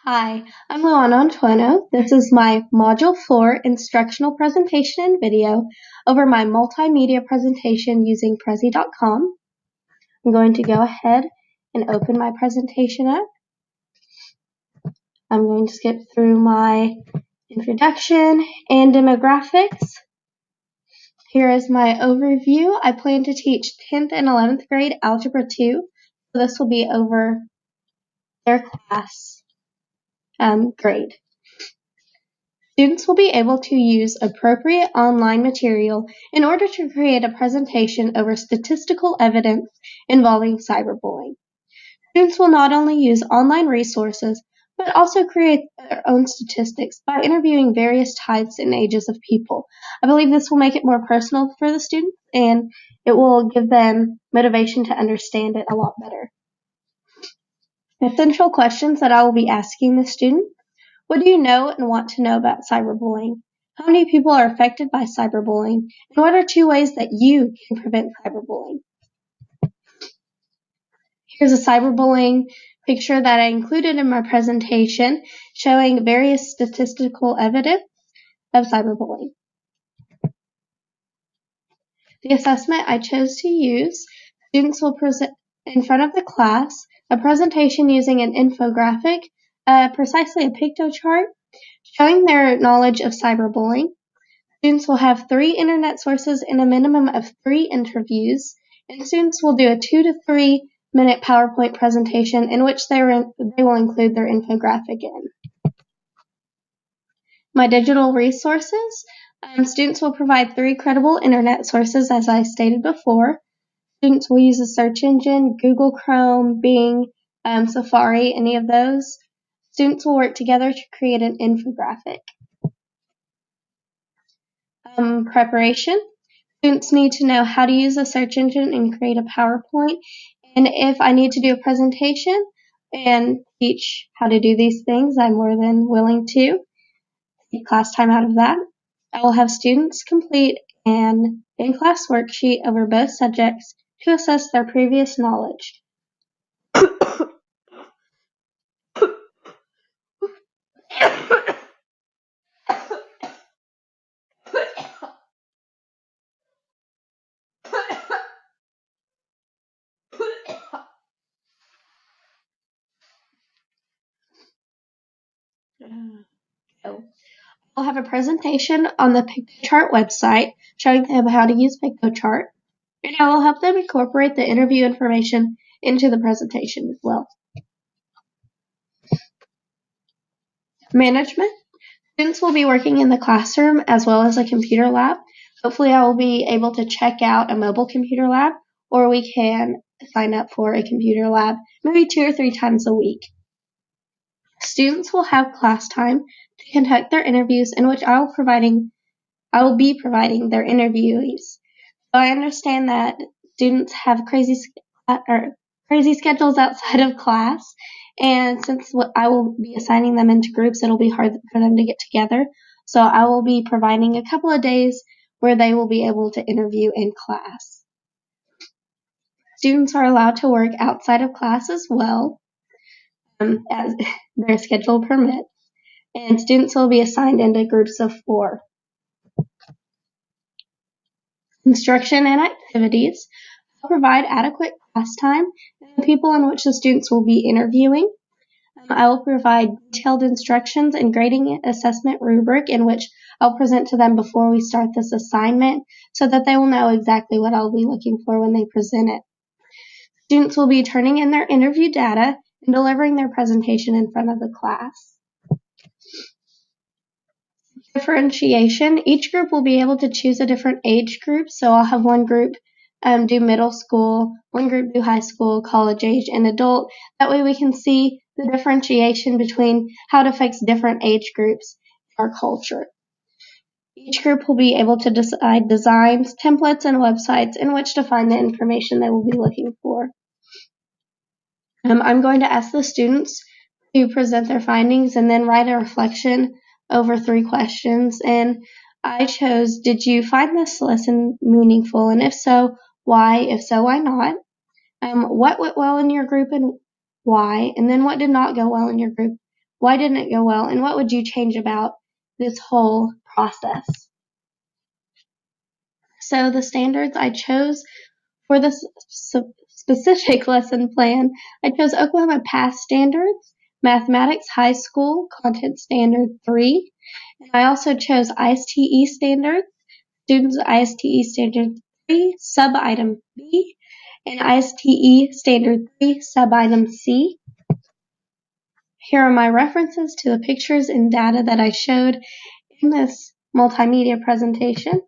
Hi, I'm Luana Antuono. This is my Module 4 instructional presentation and video over my multimedia presentation using Prezi.com. I'm going to go ahead and open my presentation up. I'm going to skip through my introduction and demographics. Here is my overview. I plan to teach 10th and 11th grade Algebra 2, so this will be over their class grade. Students will be able to use appropriate online material in order to create a presentation over statistical evidence involving cyberbullying. Students will not only use online resources, but also create their own statistics by interviewing various types and ages of people. I believe this will make it more personal for the students, and it will give them motivation to understand it a lot better. Essential questions that I will be asking the student. What do you know and want to know about cyberbullying? How many people are affected by cyberbullying? And what are 2 ways that you can prevent cyberbullying? Here's a cyberbullying picture that I included in my presentation showing various statistical evidence of cyberbullying. The assessment I chose to use, students will present in front of the class a presentation using an infographic, precisely a pictochart, showing their knowledge of cyberbullying. Students will have 3 internet sources and a minimum of 3 interviews, and students will do a 2 to 3 minute PowerPoint presentation in which they will include their infographic in. My digital resources, students will provide 3 credible internet sources as I stated before. Students will use a search engine, Google Chrome, Bing, Safari, any of those. Students will work together to create an infographic. Preparation. Students need to know how to use a search engine and create a PowerPoint. And if I need to do a presentation and teach how to do these things, I'm more than willing to take class time out of that. I will have students complete an in-class worksheet over both subjects to assess their previous knowledge. I'll have a presentation on the Pictochart website showing them how to use Pictochart, and I will help them incorporate the interview information into the presentation as well. Management. Students will be working in the classroom as well as a computer lab. Hopefully I will be able to check out a mobile computer lab, or we can sign up for a computer lab maybe 2 or 3 times a week. Students will have class time to conduct their interviews in which I will be providing their interviewees. So I understand that students have crazy schedules outside of class, and since I will be assigning them into groups, it'll be hard for them to get together. So I will be providing a couple of days where they will be able to interview in class. Students are allowed to work outside of class as well, as their schedule permits, and students will be assigned into groups of 4. Instruction and activities. I'll provide adequate class time and the people in which the students will be interviewing. I will provide detailed instructions and grading assessment rubric in which I'll present to them before we start this assignment so that they will know exactly what I'll be looking for when they present it. Students will be turning in their interview data and delivering their presentation in front of the class. Differentiation. Each group will be able to choose a different age group, so I'll have one group do middle school, one group do high school, college age, and adult. That way we can see the differentiation between how it affects different age groups in our culture. Each group will be able to decide designs, templates, and websites in which to find the information they will be looking for. I'm going to ask the students to present their findings and then write a reflection over 3 questions. And I chose, did you find this lesson meaningful? And if so, why? If so, why not? What went well in your group and why? And then what did not go well in your group? Why didn't it go well? And what would you change about this whole process? So the standards I chose for this specific lesson plan, I chose Oklahoma Pass Standards, Mathematics High School Content Standard 3, and I also chose ISTE Standards, Students ISTE Standard 3, Sub-Item B, and ISTE Standard 3, Sub-Item C. Here are my references to the pictures and data that I showed in this multimedia presentation.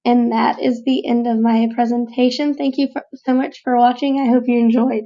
And that is the end of my presentation. Thank you so much for watching. I hope you enjoyed.